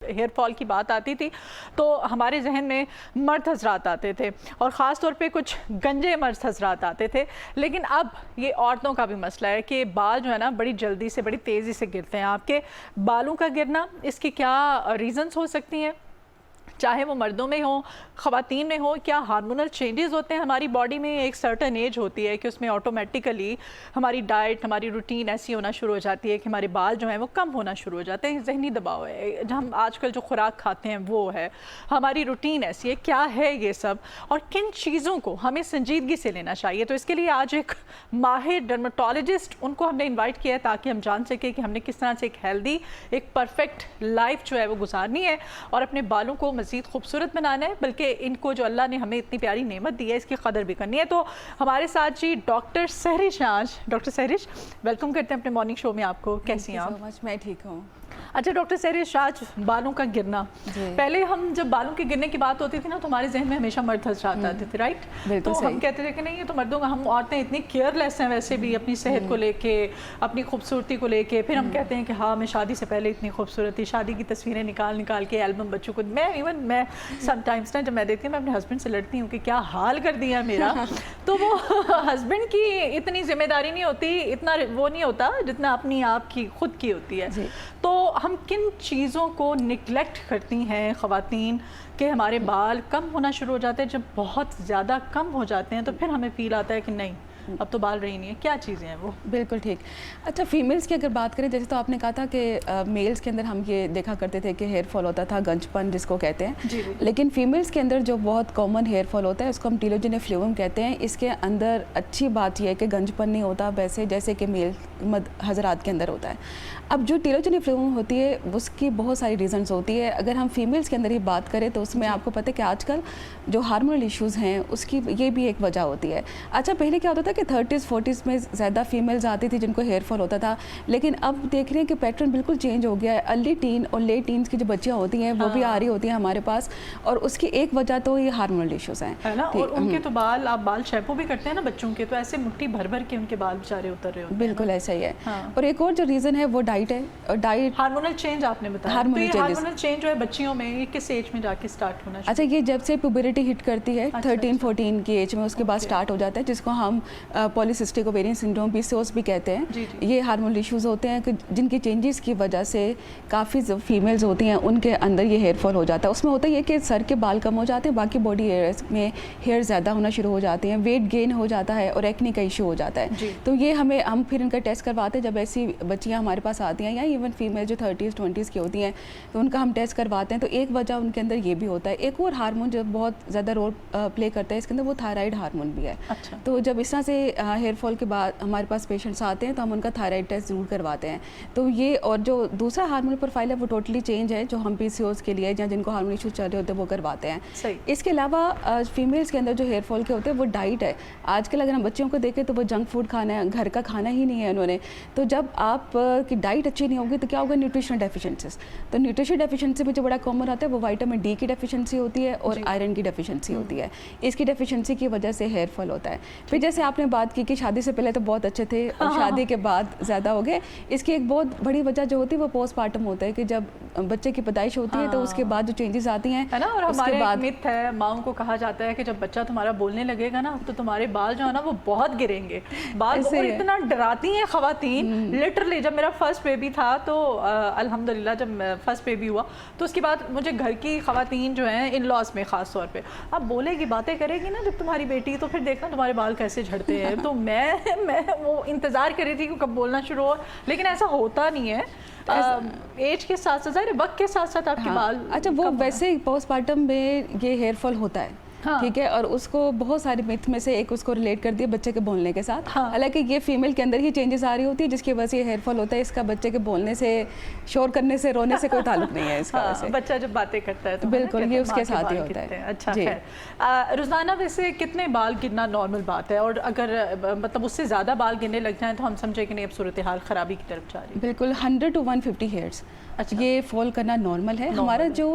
Hair fall की बात आती थी तो हमारे जहन में मर्द हजरात आते थे और ख़ास तौर पे कुछ गंजे मर्द हजरात आते थे। लेकिन अब ये औरतों का भी मसला है कि बाल जो है ना बड़ी जल्दी से बड़ी तेज़ी से गिरते हैं। आपके बालों का गिरना, इसकी क्या रीज़न्स हो सकती हैं, चाहे वो मर्दों में हो ख़वातीन में हो? क्या हार्मोनल चेंजेस होते हैं हमारी बॉडी में? एक सर्टन एज होती है कि उसमें ऑटोमेटिकली हमारी डाइट, हमारी रूटीन ऐसी होना शुरू हो जाती है कि हमारे बाल जो हैं वो कम होना शुरू हो जाते हैं। जहनी दबाव है, हम आजकल जो खुराक खाते हैं वो है, हमारी रूटीन ऐसी है। क्या है ये सब और किन चीज़ों को हमें संजीदगी से लेना चाहिए? तो इसके लिए आज एक माहिर डर्मेटोलॉजिस्ट, उनको हमने इन्वाइट किया है ताकि हम जान सकें कि हमने किस तरह से एक हेल्दी, एक परफेक्ट लाइफ जो है वो गुजारनी है और अपने बालों को मज़ीद खूबसूरत बनाना है, बल्कि इनको जो अल्लाह ने हमें इतनी प्यारी नेमत दी है इसकी कदर भी करनी है। तो हमारे साथ जी डॉक्टर सहरिश हैं आज। डॉक्टर सहरिश, वेलकम करते हैं अपने मॉर्निंग शो में आपको। कैसी हैं आप? मैं ठीक हूँ। अच्छा डॉक्टर सहरिश, आज बालों का गिरना, पहले हम जब बालों के गिरने की बात होती थी ना तो हमारे जहन में हमेशा मर्द हजरात आते थे, राइट? तो हम कहते थे कि नहीं ये तो मर्दों का, हम औरतें इतनी केयरलेस हैं वैसे भी अपनी सेहत को लेके, अपनी खूबसूरती को लेके। फिर हम कहते हैं कि हाँ मैं शादी से पहले इतनी खूबसूरत थी, शादी की तस्वीरें निकाल के एल्बम बच्चों को, मैं समटाइम्स ना जब मैं देखती हूँ मैं अपने हस्बैंड से लड़ती हूँ कि क्या हाल कर दिया मेरा। तो वो हस्बैंड की इतनी जिम्मेदारी नहीं होती, इतना वो नहीं होता जितना अपनी आप की खुद की होती है। तो हम किन चीज़ों को निगलेक्ट करती हैं ख़वातीन कि हमारे बाल कम होना शुरू हो जाते हैं? जब बहुत ज़्यादा कम हो जाते हैं तो फिर हमें फ़ील आता है कि नहीं अब तो बाल रही नहीं है। क्या चीज़ें हैं वो? बिल्कुल ठीक। अच्छा, फीमेल्स की अगर बात करें, जैसे तो आपने कहा था कि मेल्स के अंदर हम ये देखा करते थे कि हेयर फॉल होता था, गंजपन जिसको कहते हैं। जी। लेकिन फीमेल्स के अंदर जो बहुत कॉमन हेयर फॉल होता है उसको हम टीलोजेनिक फ्लूइम कहते हैं। इसके अंदर अच्छी बात यह है कि गंजपन नहीं होता वैसे जैसे कि मेल हजरात के अंदर होता है। अब जो टीलोजेनिक फ्लूइम होती है उसकी बहुत सारी रीजंस होती है। अगर हम फीमेल्स के अंदर ही बात करें तो उसमें आपको पता है कि आजकल जो हार्मोनल इश्यूज़ हैं उसकी ये भी एक वजह होती है। अच्छा, पहले क्या होता था कि 30s 40s में ज़्यादा फीमेल्स आती थी जिनको हेयर फॉल होता था, लेकिन अब देख रहे हैं कि पैटर्न बिल्कुल चेंज हो गया है। अर्ली टीन और लेट टीन्स की जो बच्चियाँ होती हैं वो भी आ रही होती हैं हमारे पास, और उसकी एक वजह तो ये हार्मोनल इश्यूज़ हैं, है ना? और उनके तो बाल, आप बाल शैम्पू भी करते हैं ना बच्चों के, तो ऐसे मुट्ठी भर भर के उनके बाल बेचारे उतर रहे होते हैं। बिल्कुल ऐसा ही है। और एक और जो रीज़न है वो डाइट है। और डाइट, हार्मोनल चेंज आपने बताया, हार्मोनल चेंज जो है बच्चियों में ये किस एज में जाके स्टार्ट होना? अच्छा, ये जब से प्यूबरिटी हिट करती है 13-14 की एज में, उसके बाद स्टार्ट हो जाता है, जिसको हम पॉलीसिस्टिक ओवेरियन सिंड्रोम PCOS भी कहते हैं। ये हार्मोनल इश्यूज होते हैं कि जिनकी चेंजेस की वजह से काफ़ी जो फीमेल्स होती हैं उनके अंदर ये हेयर फॉल हो जाता है। उसमें होता है ये कि सर के बाल कम हो जाते हैं, बाकी बॉडी एरियाज में हेयर ज़्यादा होना शुरू हो जाते हैं, वेट गेन हो जाता है और एक्ने का इशू हो जाता है। तो ये हम फिर इनका टेस्ट करवाते हैं जब ऐसी बच्चियाँ हमारे पास आती हैं, या इवन फीमेल जो 30s 20s की होती हैं तो उनका हम टेस्ट करवाते हैं। तो एक वजह उनके अंदर ये भी होता है। एक और हार्मोन जो बहुत ज़्यादा रोल प्ले करता है इसके अंदर, वो थायराइड हार्मोन भी है। अच्छा। तो जब इस तरह से हेयर फॉल के बाद हमारे पास पेशेंट्स आते हैं तो हम उनका थायराइड टेस्ट ज़रूर करवाते हैं। तो ये, और जो दूसरा हार्मोनल प्रोफाइल है वो टोटली चेंज है, जो हम PCOS के लिए या जिनको हार्मोनल इशूज चल रहे होते हैं वो करवाते हैं। सही। इसके अलावा फीमेल्स के अंदर जो हेयर फॉल के होते हैं वो डाइट है। आजकल अगर हम बच्चियों को देखें तो वो जंक फूड खाना है, घर का खाना ही नहीं है उन्होंने। तो जब आप की डाइट अच्छी नहीं होगी तो क्या होगा? Nutritional deficiencies. तो न्यूट्रिशन डेफिशिएंसी में जो बड़ा कॉमन आता है वो विटामिन D की डेफिशिएंसी होती है और आयरन की डेफिशिएंसी होती है। इसकी डेफिशिएंसी की वजह से हेयर फॉल होता है। फिर जैसे आपने बात की कि शादी से पहले तो बहुत अच्छे थे और शादी के बाद ज़्यादा हो गए, इसकी एक बहुत बड़ी वजह जो होती है वो पोस्टमार्टम होता है कि जब बच्चे की पैदाइश होती है तो उसके बाद जो चेंजेस आती हैं, है ना? और हमारे बाद मिथ है, माओं को कहा जाता है कि जब बच्चा तुम्हारा बोलने लगेगा ना तो तुम्हारे बाल जो है ना वो बहुत गिरेंगे बाल। और इतना डराती हैं ख़वातीन। लिटरली जब मेरा फर्स्ट बेबी था तो अल्हम्दुलिल्लाह जब फर्स्ट बेबी हुआ तो उसके बाद मुझे घर की ख़वातीन जो हैं, इन लॉज में ख़ास तौर पे, अब बोलेगी, बातें करेगी ना जब तुम्हारी बेटी, तो फिर देखना तुम्हारे बाल कैसे झड़ते हैं। तो मैं वो इंतज़ार कर रही थी कि कब बोलना शुरू हो, लेकिन ऐसा होता नहीं है। एज के साथ साथ, वक्त के साथ साथ आपके बाल। अच्छा, वो वैसे पोस्टमार्टम में ये हेयर फॉल होता है। ठीक है, और उसको बहुत सारे मिथ में से एक उसको रिलेट कर दिया बच्चे के बोलने के साथ। हालांकि ये फीमेल के अंदर ही चेंजेस आ रही होती है जिसकी वजह से हेयर फॉल होता है। इसका बच्चे के बोलने से, शोर करने से, रोने से कोई ताल्लुक नहीं है इसका। वैसे बच्चा जब बातें करता है तो बिल्कुल ये उसके साथ ही होता है। अच्छा है। रोजाना वैसे कितने बाल गिरना नॉर्मल बात है? और अगर मतलब उससे ज़्यादा बाल गिरने लग जाएं तो हम समझे कि नहीं अब सूरत हाल ख़राबी की तरफ जा रही है? बिल्कुल 100 to 150 हेयर्स अच्छा। ये फॉल करना नॉर्मल है। हमारा जो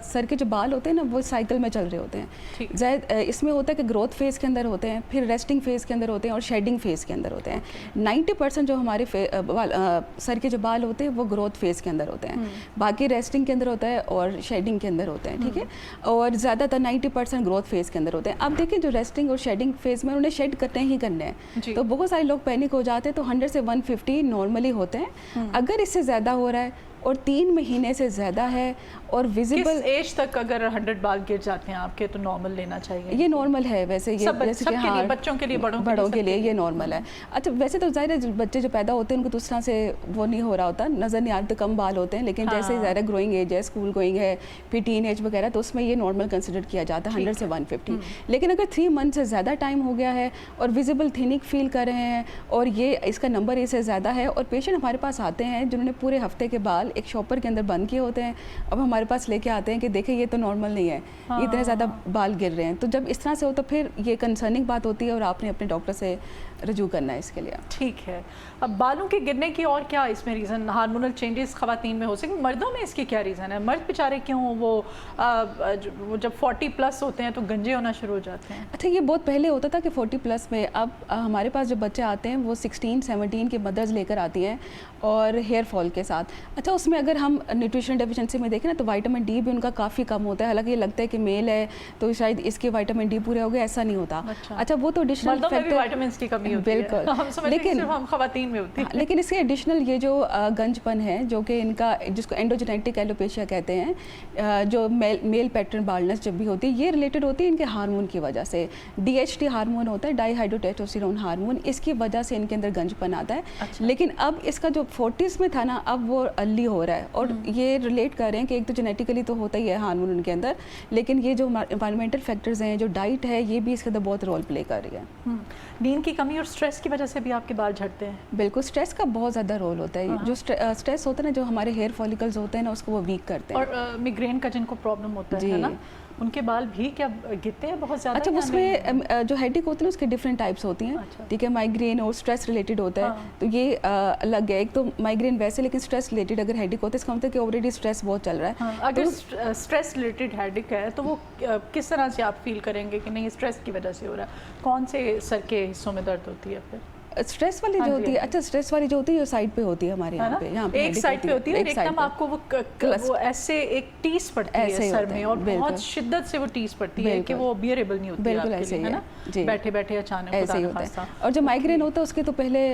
सर के जो बाल होते हैं ना वो साइकिल में चल रहे होते ठीक। हैं। इसमें होता है कि ग्रोथ फेज़ के अंदर होते हैं, फिर रेस्टिंग फेज़ के अंदर होते हैं और शेडिंग फेज़ के अंदर होते हैं। 90% जो हमारे सर के जो बाल होते हैं वो ग्रोथ फेज़ के अंदर होते हैं, बाकी रेस्टिंग के अंदर होता है और शेडिंग के अंदर होते हैं, ठीक है। और ज़्यादातर 90% ग्रोथ फेज़ के अंदर होते हैं। अब देखिए जो रेस्टिंग और शेडिंग फेज़ में उन्हें शेड करने ही करने हैं, तो बहुत सारे लोग पैनिक हो जाते हैं। तो 100 से 150 नॉर्मली होते हैं। अगर इससे ज़्यादा हो रहा है और 3 महीने से ज़्यादा है और विजिबल, किस एज तक अगर 100 बाल गिर जाते हैं आपके तो नॉर्मल लेना चाहिए? ये नॉर्मल है वैसे, ये जैसे कि हाँ बच्चों के लिए, बड़ों के लिए ये नॉर्मल है। अच्छा, वैसे तो ज़ाहिर है बच्चे जो पैदा होते हैं उनको तो उस तरह से वो नहीं हो रहा होता, नज़र नहीं आते, कम बाल होते हैं। लेकिन जैसे ज़्यादा ग्रोइंग एज है, स्कूल गोइंग है, फिर टीन एज वगैरह, तो उसमें ये नॉर्मल कंसिडर किया जाता है 100 से 150। लेकिन अगर 3 मंथ से ज़्यादा टाइम हो गया है और विजिबल थिनिक फील कर रहे हैं और ये इसका नंबर इससे ज़्यादा है और पेशेंट हमारे पास आते हैं जिन्होंने पूरे हफ्ते के बाल एक शॉपर के अंदर बंद किए होते हैं, अब हमारे पास लेके आते हैं कि देखें ये तो नॉर्मल नहीं है, ये इतने ज़्यादा बाल गिर रहे हैं। तो जब इस तरह से हो तो फिर ये कंसर्निंग बात होती है और आपने अपने डॉक्टर से रजू करना है इसके लिए। ठीक है। अब बालों के गिरने की और क्या इसमें रीज़न, हार्मोनल चेंजेस ख़वातीन में हो सके, मर्दों में इसकी क्या रीज़न है? मर्द बेचारे क्यों वो जब 40+ होते हैं तो गंजे होना शुरू हो जाते हैं? अच्छा, ये बहुत पहले होता था कि 40+ में, अब हमारे पास जो बच्चे आते हैं वो 16-17 की मदर्स लेकर आती हैं और हेयर फॉल के साथ। अच्छा, उसमें अगर हम न्यूट्रिशन डेफिशिएंसी में देखें ना तो विटामिन डी भी उनका काफ़ी कम होता है। हालांकि ये लगता है कि मेल है तो शायद इसके विटामिन डी पूरे हो गए, ऐसा नहीं होता। अच्छा, वो तो एडिशनल फैक्टर, विटामिन्स की कमी होती बिल्कुल, है, हम समझते हैं लेकिन सिर्फ हम ख़वातीन में होती है। लेकिन इसके एडिशनल ये जो गंजपन है जो कि इनका, जिसको एंडोजेनेटिक एलोपेशिया कहते हैं, जो मेल पैटर्न बाल्डनेस जब भी होती है, ये रिलेटेड होती है इनके हार्मोन की वजह से। DHT हार्मोन होता है, डाईहाइड्रोटेस्टोस्टेरोन हार्मोन, इसकी वजह से इनके अंदर गंजपन आता है। अच्छा। लेकिन अब इसका जो 40s में था ना, अब वो अर्ली हो रहा है और ये रिलेट कर रहे हैं कि एक तो जेनेटिकली तो होता ही है हार्मोन उनके अंदर, लेकिन ये जो एनवायरमेंटल फैक्टर्स हैं, जो डाइट है, ये भी इसके अंदर बहुत रोल प्ले कर रही है। नींद की कमी और स्ट्रेस की वजह से भी आपके बाल झड़ते हैं? बिल्कुल, स्ट्रेस का बहुत ज़्यादा रोल होता है। जो स्ट्रेस होता है ना, जो हमारे हेयर फॉलिकल्स होते हैं ना, उसको वो वीक करते हैं। और मिग्रेन का जिनको प्रॉब्लम होता है ना, उनके बाल भी क्या गिरते हैं बहुत ज़्यादा? अच्छा, उसमें जो हेडेक होती है उसके डिफरेंट टाइप्स होती हैं। ठीक है, माइग्रेन और स्ट्रेस रिलेटेड होता है, तो ये अलग है। एक तो माइग्रेन वैसे, लेकिन स्ट्रेस रिलेटेड अगर हेडेक होता है इसका मतलब कि ऑलरेडी स्ट्रेस बहुत चल रहा है। अगर स्ट्रेस रिलेटेड हेडेक है तो वो किस तरह से आप फील करेंगे कि नहीं स्ट्रेस की वजह से हो रहा है? कौन से सर के हिस्सों में दर्द होती है फिर? स्ट्रेस वाली जो होती है, अच्छा, स्ट्रेस वाली जो होती है साइड पे होती है हमारे यहाँ पे एक साइड पे होती है, एकदम आपको वो ऐसे एक टीस पड़ती है सर में और बहुत शिद्दत से वो टीस पड़ती है कि वो बियरेबल नहीं होती है, बिल्कुल ऐसे ही है ना, बैठे बैठे अचानक ऐसे ही होता है। और जब माइग्रेन होता है उसके तो पहले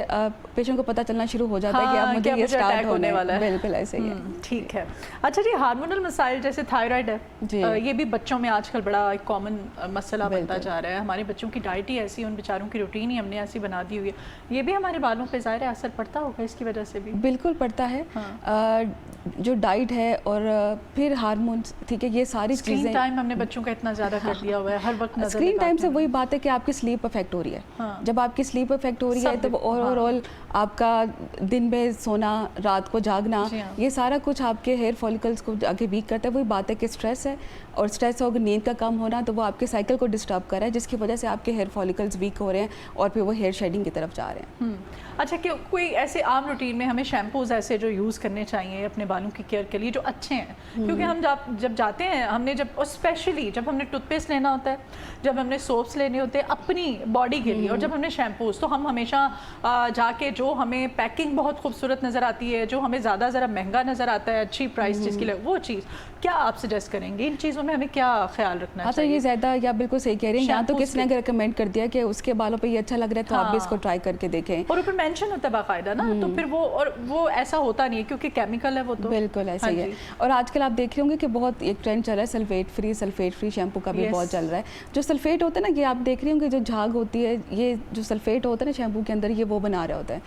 पेशेंट को पता चलना शुरू हो जाता है कि अब मुझे ये स्टार्ट होने वाला है। बिल्कुल ऐसे ही है। ठीक है। अच्छा जी, हार्मोनल मसाइल जैसे थायराइड है, ये भी बच्चों में आजकल बड़ा एक कॉमन मसला बनता जा रहा है। हमारे बच्चों की डाइट ही ऐसी, उन बेचारों की रूटीन ही हमने ऐसी बना दी हुई है, ये भी हमारे बालों पे ज़ाहिर असर पड़ता होगा इसकी वजह से भी? बिल्कुल पड़ता है। जो डाइट है और फिर हार्मोन्स, ठीक है, ये सारी चीज़ें। स्क्रीन टाइम हमने बच्चों का इतना ज़्यादा कर दिया हुआ है, हर वक्त नजर स्क्रीन टाइम से वही बात है कि आपकी स्लीप अफेक्ट हो रही है। जब आपकी स्लीप अफेक्ट हो रही है तो ओवरऑल आपका दिन में सोना, रात को जागना, ये सारा कुछ आपके हेयर फॉलिकल्स को आगे वीक करता है। वही बात है कि स्ट्रेस है, और स्ट्रेस हो, नींद का कम होना, तो वो आपके साइकिल को डिस्टर्ब कर रहा है, जिसकी वजह से आपके हेयर फॉलिकल्स वीक हो रहे हैं और फिर वो हेयर शेडिंग की तरफ जा रहे हैं। अच्छा, कि कोई ऐसे आम रूटीन में हमें शैम्पूज ऐसे जो यूज़ करने चाहिए अपने बालों की केयर के लिए जो अच्छे हैं? क्योंकि हम जब जाते हैं, हमने जब, और स्पेशली जब हमने टूथपेस्ट लेना होता है, जब हमने सोप्स लेने होते हैं अपनी बॉडी के लिए, और जब हमने शैम्पूज, तो हम हमेशा जाके जो हमें पैकिंग बहुत खूबसूरत नज़र आती है, जो हमें ज़रा महंगा नज़र आता है, अच्छी प्राइस जिसकी लगे, वो चीज़ क्या आप सजेस्ट करेंगे? इन चीज़ों में हमें क्या ख्याल रखना चाहिए? अच्छा, ये ज़्यादा, या बिल्कुल सही कह रही हैं, यहाँ तो किसी ने रिकमेंड कर दिया कि उसके बालों पे ये अच्छा लग रहा है तो आप भी इसको ट्राई करके देखें, और ऊपर मेंशन होता है बाकायदा ना, तो फिर वो ऐसा होता नहीं है क्योंकि केमिकल है वो, तो बिल्कुल ऐसे ही है। और आजकल आप देख रहे होंगे कि बहुत एक ट्रेंड चल रहा है सल्फेट फ्री शैम्पू का भी बहुत चल रहा है। जो सल्फेट होता है ना, ये आप देख रहे होंगे जो झाग होती है, ये जो सल्फेट होता है ना शैम्पू के अंदर, ये वो बना रहा होता है,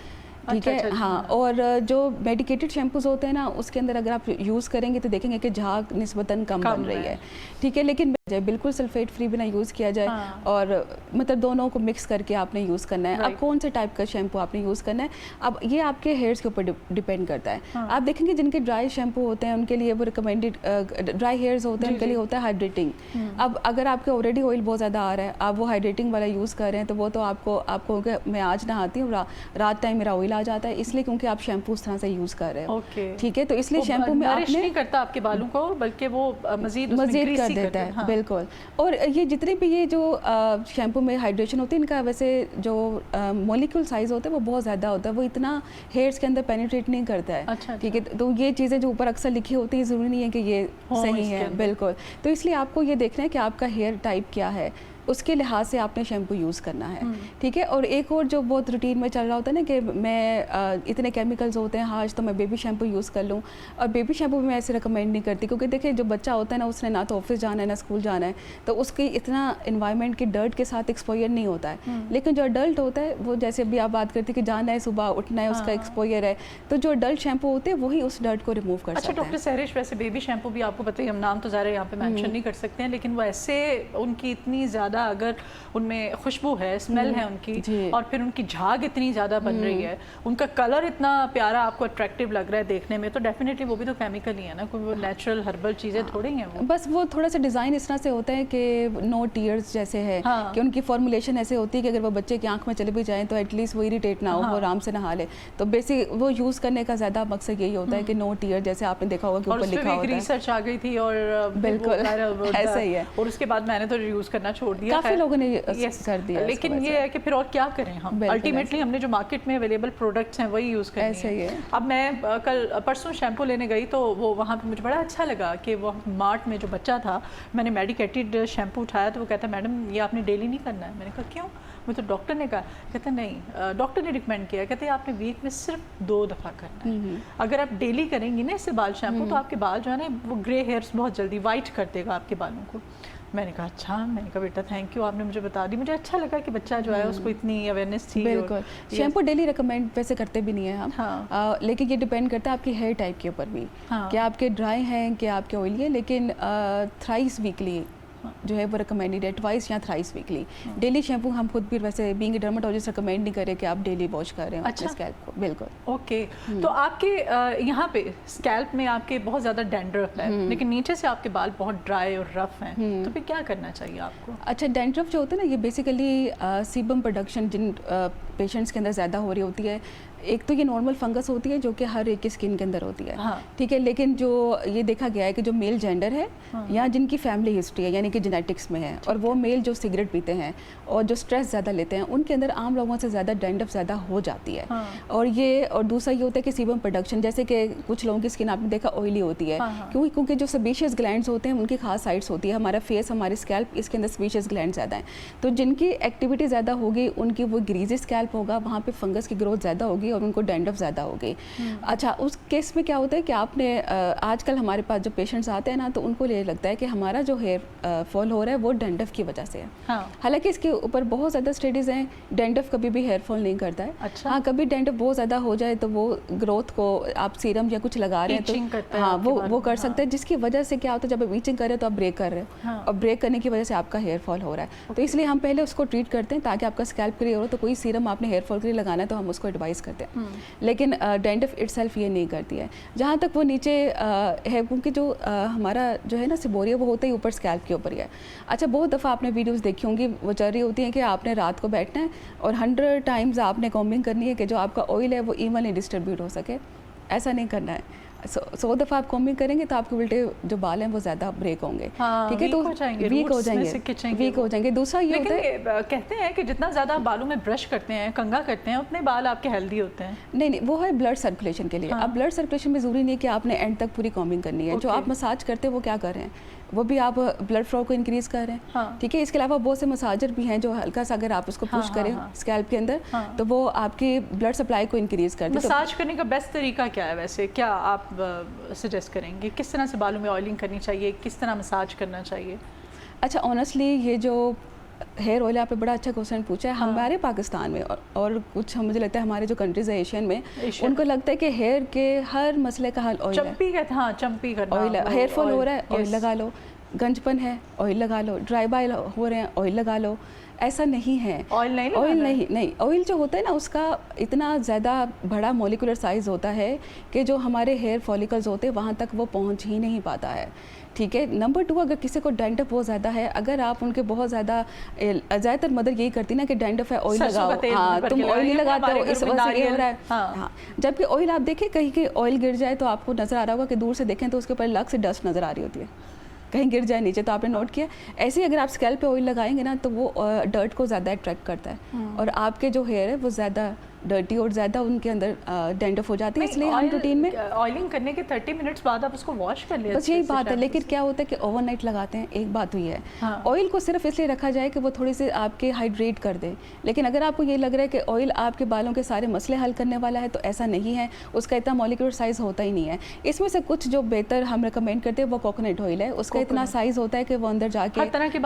ठीक है। हाँ, और जो मेडिकेटेड शैम्पूज होते हैं ना, उसके अंदर अगर आप यूज़ करेंगे तो देखेंगे कि झाग निस्बतन कम बन रही है, ठीक है। लेकिन जाए, बिल्कुल सल्फेट फ्री भी ना यूज़ किया जाए। और मतलब दोनों को मिक्स करके आपने यूज़ करना है। अब कौन से टाइप का शैम्पू आपने यूज़ करना है, अब ये आपके हेयर्स के ऊपर डिपेंड करता है। आप देखेंगे जिनके ड्राई शैम्पू होते हैं उनके लिए वो रिकमेंडेड, ड्राई हेयर्स होते हैं उनके लिए होता है हाइड्रेटिंग। अब अगर आपके ऑलरेडी ऑयल बहुत ज़्यादा आ रहा है, आप वो हाइड्रेटिंग वाला यूज़ कर रहे हैं, तो वो तो आपको मैं आज नहाती हूँ, रात टाइम मेरा ऑयल आ जाता है, इसलिए क्योंकि आप शैम्पू उस तरह से यूज़ कर रहे हो। ठीक है, तो इसलिए शैम्पू में आपने नहीं करता आपके बालों को, बल्कि वो मजीद कर देता है। बिल्कुल। और ये जितने भी ये जो शैम्पू में हाइड्रेशन होती है, इनका वैसे जो मॉलिक्यूल साइज होता है वो बहुत ज़्यादा होता है, वो इतना हेयर्स के अंदर पेनिट्रेट नहीं करता है। अच्छा, ठीक है, तो ये चीज़ें जो ऊपर अक्सर लिखी होती है ज़रूरी नहीं है कि ये सही है। बिल्कुल। तो इसलिए आपको ये देखना है कि आपका हेयर टाइप क्या है, उसके लिहाज से आपने शैम्पू यूज़ करना है। ठीक है। और एक और जो बहुत रूटीन में चल रहा होता है ना कि मैं इतने केमिकल्स होते हैं, आज तो मैं बेबी शैम्पू यूज़ कर लूँ, और बेबी शैम्पू भी मैं ऐसे रिकमेंड नहीं करती, क्योंकि देखिए जो बच्चा होता है ना, उसने ना तो ऑफिस जाना है ना स्कूल जाना है, तो उसकी इतना इन्वायरमेंट की डर्ट के साथ एक्सपोजर नहीं होता है। लेकिन जो अडल्ट होता है वो, जैसे अभी आप बात करते हैं कि जाना है, सुबह उठना है, उसका एक्सपोजर है, तो जो अडल्ट शैम्पू होते हैं वही उस डर्ट को रिमूव कर सकते हैं। अच्छा डॉक्टर सहरिश, वैसे बेबी शैम्पू भी आपको पता है, हम नाम तो ज़्यादा यहाँ पे मेंशन नहीं कर सकते हैं, लेकिन वो ऐसे उनकी इतनी ज़्यादा, अगर उनमें खुशबू है, स्मेल है उनकी, और फिर उनकी झाग इतनी ज़्यादा बन रही है, उनका कलर इतना प्यारा आपको अट्रैक्टिव लग रहा है देखने में, तो डेफिनेटली वो भी तो केमिकल ही है ना, कोई वो नेचुरल हर्बल चीज़ें थोड़ी हैं वो। बस वो थोड़ा सा डिज़ाइन इस तरह से होता है कि नो टीयर्स जैसे है, कि उनकी फॉर्मुलेशन ऐसे होती है कि अगर वो बच्चे की आंख में चले भी जाएँ तो एटलीस्ट वो इरिटेट ना हो, वो आराम से नहा ले। तो बेसिक वो यूज़ करने का ज़्यादा मकसद यही होता है कि नो टीयर, जैसे आपने देखा होगा कि ऊपर लिखा होता है। रिसर्च आ गई थी और बिल्कुल ऐसा ही है, और उसके बाद मैंने तो यूज़ करना छोड़ दिया, काफ़ी लोगों ने कर दिया। लेकिन ये है कि फिर और क्या करें हम, अल्टीमेटली हमने जो मार्केट में अवेलेबल प्रोडक्ट्स हैं वही यूज़ करनी ऐसे ही है। अब मैं परसों शैम्पू लेने गई तो वो वहाँ पे मुझे बड़ा अच्छा लगा कि वो मार्ट में जो बच्चा था, मैंने मेडिकेटेड शैम्पू उठाया तो वो कहता मैडम ये आपने डेली नहीं करना है। मैंने कहा क्यों? मुझे तो डॉक्टर ने कहा। कहते नहीं, डॉक्टर ने रिकमेंड किया, कहते आपने वीक में सिर्फ 2 दफ़ा करना है। अगर आप डेली करेंगी ना इससे बाल शैम्पू, तो आपके बाल जो है ना वो ग्रे हेयर्स बहुत जल्दी वाइट कर देगा आपके बालों को। मैंने कहा अच्छा, मैंने कहा बेटा थैंक यू, आपने मुझे बता दी, मुझे अच्छा लगा कि बच्चा जो है उसको इतनी अवेयरनेस थी। बिल्कुल। शैम्पू डेली रिकमेंड वैसे करते भी नहीं है हम, लेकिन ये डिपेंड करता है आपकी हेयर टाइप के ऊपर भी, कि आपके ड्राई हैं कि आपके ऑयली है। लेकिन थ्राइस वीकली जो है वो रिकमेंडेड है, ट्वाइस या थ्राइस वीकली। डेली शैम्पू हम खुद भी वैसे बीइंग डर्मेटोलॉजिस्ट रिकमेंड नहीं करें कि आप डेली वॉश कर रहे हो अपने स्कैल्प को। बिल्कुल। ओके। तो आपके यहाँ पे स्कैल्प में आपके बहुत ज़्यादा डैंड्रफ है, लेकिन नीचे से आपके बाल बहुत ड्राई और रफ हैं, तो फिर क्या करना चाहिए आपको? अच्छा, डैंड्रफ जो होता है ना, ये बेसिकली सीबम प्रोडक्शन जिन पेशेंट्स के अंदर ज़्यादा हो रही होती है। एक तो ये नॉर्मल फंगस होती है जो कि हर एक की स्किन के अंदर होती है। ठीक है। लेकिन जो ये देखा गया है कि जो मेल जेंडर है, या जिनकी फैमिली हिस्ट्री है, यानी कि जेनेटिक्स में है, और वो मेल जो सिगरेट पीते हैं और जो स्ट्रेस ज़्यादा लेते हैं, उनके अंदर आम लोगों से ज़्यादा डैंड्रफ ज़्यादा हो जाती है। और दूसरा ये होता है कि सीबम प्रोडक्शन, जैसे कि कुछ लोगों की स्किन आपने देखा ऑयली होती है, क्योंकि जो सेबेशियस ग्लैंड्स होते हैं उनकी खास साइट्स होती है। हमारा फेस, हमारी स्कैल्प, इसके अंदर सेबेशियस ग्लैंड ज़्यादा हैं, तो जिनकी एक्टिविटी ज़्यादा होगी उनकी वो ग्रीजी स्कैल्प होगा, वहाँ पर फंगस की ग्रोथ ज़्यादा होगी और उनको डैंड्रफ ज़्यादा हो गई। अच्छा, उस केस में क्या होता है कि आपने आजकल हमारे पास जो पेशेंट्स आते हैं ना, तो उनको ये लगता है कि हमारा जो हेयर फॉल हो रहा है वो डैंड्रफ की वजह से है। हालांकि इसके ऊपर बहुत ज़्यादा स्टडीज़ हैं, डैंड्रफ कभी भी हेयर फॉल नहीं करता है। अच्छा। हाँ, कभी डैंड्रफ बहुत ज़्यादा हो जाए तो वो ग्रोथ को आप सीरम या कुछ लगा रहे हैं तो हाँ वो कर सकते हैं, जिसकी वजह से क्या होता है, जब आप ईचिंग कर रहे हैं तो आप ब्रेक कर रहे हैं, और ब्रेक करने की वजह से आपका हेयर फॉल हो रहा है। तो इसलिए हम पहले उसको ट्रीट करते हैं ताकि आपका स्कैल्प क्लियर हो। तो कोई सीरम आपने हेयर फॉल के लिए लगाना है तो हम उसको एडवाइस करते हैं, लेकिन डैंड्रफ इटसेल्फ ये नहीं करती है। जहाँ तक वो नीचे है, क्योंकि जो हमारा जो है ना सिबोरिया, वो होता ही ऊपर स्कैल्प के ऊपर ही है। अच्छा, बहुत दफ़ा आपने वीडियोस देखी होंगी, वो चल रही होती हैं कि आपने रात को बैठना है और 100 टाइम्स आपने कॉम्बिंग करनी है कि जो आपका ऑयल है वो इवनली डिस्ट्रीब्यूट हो सके। ऐसा नहीं करना है। 100 दफ़ा आप कॉम्बिंग करेंगे तो आपके उल्टे जो बाल हैं वो ज़्यादा ब्रेक होंगे। ठीक है, तो वीक हो जाएंगे। दूसरा ये होता है, कहते हैं कि जितना ज़्यादा बालों में ब्रश करते हैं, कंघा करते हैं, उतने बाल आपके हेल्दी होते हैं। नहीं, वो है ब्लड सर्कुलेशन के लिए। अब ब्लड सर्कुलेशन में ज़रूरी नहीं कि आपने एंड तक पूरी कॉम्बिंग करनी है। जो आप मसाज करते हैं वो क्या कर रहे हैं, वो भी आप ब्लड फ्लो को इंक्रीज़ कर रहे हैं। ठीक है। इसके अलावा बहुत से मसाजर भी हैं जो हल्का सा अगर आप उसको पुश करें स्कैल्प के अंदर, तो वो आपकी ब्लड सप्लाई को इंक्रीज़ करते हैं। मसाज करने का बेस्ट तरीका क्या है वैसे, क्या आप सजेस्ट करेंगे? किस तरह से बालों में ऑयलिंग करनी चाहिए, किस तरह मसाज करना चाहिए? अच्छा, ऑनेस्टली ये जो हेयर ऑयल आपने बड़ा अच्छा क्वेश्चन पूछा है। हमारे पाकिस्तान में और कुछ मुझे लगता है हमारे जो कंट्रीज है एशियन में, उनको लगता है कि हेयर के हर मसले का हल ऑयल है। चंपी करना, ऑयल, हेयर फॉल हो रहा है ऑयल लगा लो, गंजपन है ऑयल लगा लो, ड्राई बाल हो रहे हैं ऑयल लगा लो, ऐसा नहीं है। ऑयल नहीं ऑयल जो होता है ना उसका इतना ज़्यादा बड़ा मॉलिक्यूलर साइज़ होता है कि जो हमारे हेयर फॉलिकल्स होते हैं वहाँ तक वो पहुँच ही नहीं पाता है, ठीक है। नंबर 2, अगर किसी को डैंड्रफ बहुत ज़्यादा है, अगर आप उनके बहुत ज़्यादा, ज़्यादातर मदर यही करती ना कि डैंड्रफ है ऑयल लगाओ, हाँ तुम ऑयल नहीं लगाते हो इस वजह से ये हो रहा है, हाँ। जबकि ऑयल आप देखें कहीं के ऑयल गिर जाए तो आपको नज़र आ रहा होगा कि दूर से देखें तो उसके ऊपर अलग से डस्ट नज़र आ रही होती है, कहीं गिर जाए नीचे, तो आपने नोट किया। ऐसे ही अगर आप स्कैल्प पे ऑयल लगाएंगे ना तो वो डर्ट को ज़्यादा अट्रैक्ट करता है और आपके जो हेयर है वो ज़्यादा डर्टी और ज़्यादा उनके अंदर डैंड्रफ हो जाती है। इसलिए हम रूटीन में ऑयलिंग करने के 30 मिनट्स बाद आप उसको वॉश कर लें, बस यही बात है। लेकिन क्या होता है कि ओवरनाइट लगाते हैं, एक बात हुई है। ऑयल को सिर्फ इसलिए रखा जाए कि वो थोड़ी सी आपके हाइड्रेट कर दे, लेकिन अगर आपको ये लग रहा है कि ऑयल आपके बालों के सारे मसले हल करने वाला है तो ऐसा नहीं है, उसका इतना मॉलिक्यूलर साइज़ होता ही नहीं है। इसमें से कुछ जो बेहतर हम रिकमेंड करते हैं वो कोकोनट ऑयल है, उसका इतना साइज़ होता है कि वो अंदर जाके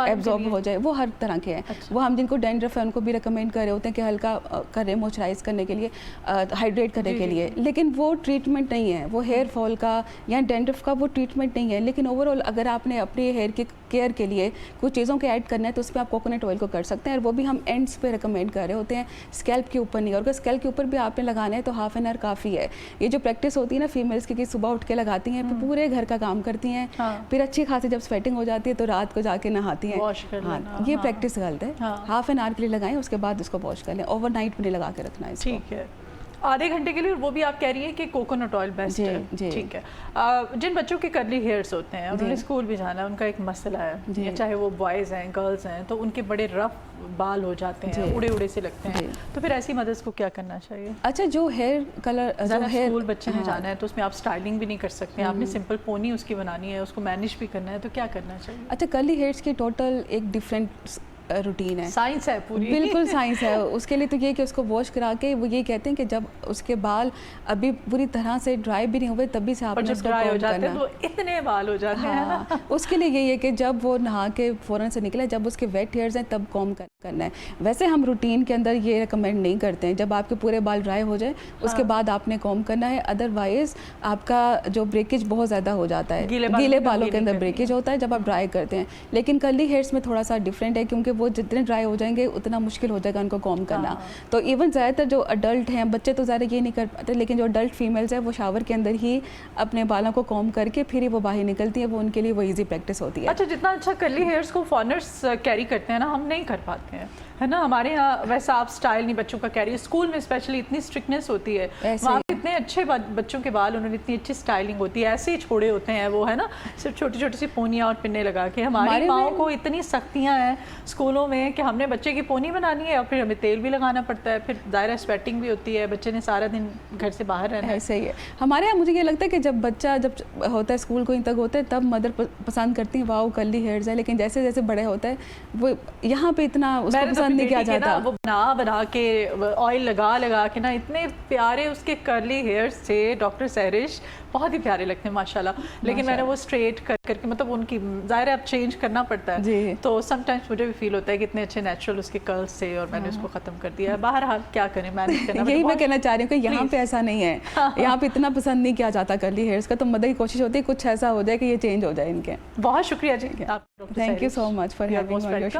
एब्जॉर्ब हो जाए, वो हर तरह के हैं। वो हम जिनको डैंड्रफ है उनको भी रिकमेंड कर रहे होते हैं कि हल्का करें मॉइस्चराइज करने के लिए, हाइड्रेट करने के लिए, लेकिन वो ट्रीटमेंट नहीं है, वो हेयर फॉल का या डैंड्रफ का वो ट्रीटमेंट नहीं है। लेकिन ओवरऑल अगर आपने अपने हेयर के केयर के लिए कुछ चीज़ों के ऐड करना है तो उस पर आप कोकोनट ऑयल को कर सकते हैं, और वो भी हम एंड्स पे रिकमेंड कर रहे होते हैं, स्कैल्प के ऊपर नहीं। और अगर स्कैल्प के ऊपर भी आपने लगाना है तो हाफ एन आवर काफ़ी है। ये जो प्रैक्टिस होती है ना फीमेल्स की कि सुबह उठ के लगाती हैं, फिर पूरे घर का काम करती हैं, फिर अच्छी खासी जब स्वेटिंग हो जाती है तो रात को जाके नहाती हैं, हाँ ये प्रैक्टिस गलत है। हाफ एन आवर के लिए लगाएं, उसके बाद उसको वॉश कर लें, ओवरनाइट में लगा के रखना है इसको। ठीक है, आधे घंटे के लिए, वो भी आप कह रही हैं कि कोकोनट ऑयल बेस्ट है, ठीक है। जिन बच्चों के कर्ली हेयर्स होते हैं उन्होंने स्कूल भी जाना है, उनका एक मसला है, चाहे वो बॉयज़ हैं गर्ल्स हैं, तो उनके बड़े रफ बाल हो जाते हैं, उड़े उड़े से लगते हैं, तो फिर ऐसी मदर्स को क्या करना चाहिए? अच्छा, जो हेयर कलर स्कूल बच्चे ने जाना है तो उसमें आप स्टाइलिंग भी नहीं कर सकते, आपने सिंपल पोनी उसकी बनानी है, उसको मैनेज भी करना है, तो क्या करना चाहिए? अच्छा, कर्ली हेयर्स की टोटल एक डिफरेंट रूटीन है, साइंस है पूरी, बिल्कुल साइंस है। उसके लिए तो ये कि उसको वॉश करा के, वो ये कहते हैं कि जब उसके बाल अभी पूरी तरह से ड्राई भी नहीं हुए तभी से आपने उसको ड्राई हो जाते हैं तो इतने बाल हो जाते हैं ना। उसके लिए यही है कि जब वो नहा के फ़ौरन से निकले, जब उसके वेट हेयर्स हैं तब कॉम्ब करना है। वैसे हम रूटीन के अंदर ये रिकमेंड नहीं करते हैं, जब आपके पूरे बाल ड्राई हो जाए उसके बाद आपने कॉम्ब करना है, अदरवाइज आपका जो ब्रेकेज बहुत ज़्यादा हो जाता है, गीले बालों के अंदर ब्रेकेज होता है जब आप ड्राई करते हैं। लेकिन कर्ली हेयर्स में थोड़ा सा डिफरेंट है, क्योंकि वो जितने ड्राई हो जाएंगे उतना मुश्किल हो जाएगा उनको कॉम्ब करना। तो इवन ज़्यादातर जो अडल्ट हैं, बच्चे तो ज़्यादा ये नहीं कर पाते, लेकिन जो अडल्ट फीमेल्स हैं वो शावर के अंदर ही अपने बालों को कॉम्ब करके फिर ही वो बाहर निकलती है, वो उनके लिए वो ईजी प्रैक्टिस होती है। अच्छा, जितना अच्छा कर्ली हेयर्स को फॉर्नर्स कैरी करते हैं ना, हम नहीं कर पाते हैं, है ना। हमारे यहाँ वैसा आप स्टाइल नहीं बच्चों का कैरी, स्कूल में स्पेशली इतनी स्ट्रिक्टनेस होती है, वहाँ इतने अच्छे बच्चों के बाल, उन्होंने इतनी अच्छी स्टाइलिंग होती है, ऐसे ही छोड़े होते हैं वो, है ना, सिर्फ छोटी छोटी सी पोनियाँ और पिन्ने लगा के। हमारी माओ को इतनी सख्तियाँ हैं स्कूलों में कि हमने बच्चे की पोनी बनानी है और फिर हमें तेल भी लगाना पड़ता है, फिर दायरा स्वेटिंग भी होती है, बच्चे ने सारा दिन घर से बाहर रहना है। ऐसे ही है हमारे यहाँ। मुझे ये लगता है कि जब बच्चा जब होता है स्कूल कोई तक होता है तब मदर पसंद करती है वाओ कर्ली हेयर्स है, लेकिन जैसे जैसे बड़े होता है वो यहाँ पे इतना उसको पसंद नहीं किया जाता। वो बना के ऑयल लगा के ना, इतने प्यारे उसके कर्ली हेयर्स थे डॉक्टर सहरिश, बहुत ही प्यारे लगते हैं माशाल्लाह। लेकिन मैंने वो स्ट्रेट करके, मतलब उनकी ज़ाहिर अब चेंज करना पड़ता है, तो समटाइम्स मुझे भी फील होता है कि इतने अच्छे नेचुरल उसके कर्ल्स थे और मैंने उसको ख़त्म कर दिया। बहरहाल क्या करें, मैनेज करना। यही मैं कहना चाह रही हूँ कि यहाँ पे ऐसा नहीं है, यहाँ पे इतना पसंद नहीं किया जाता कर्ली हेयर्स का, तो मदर की कोशिश होती है कुछ ऐसा हो जाए कि ये चेंज हो जाए इनके। बहुत शुक्रिया जी, thank you so much for having me on your show.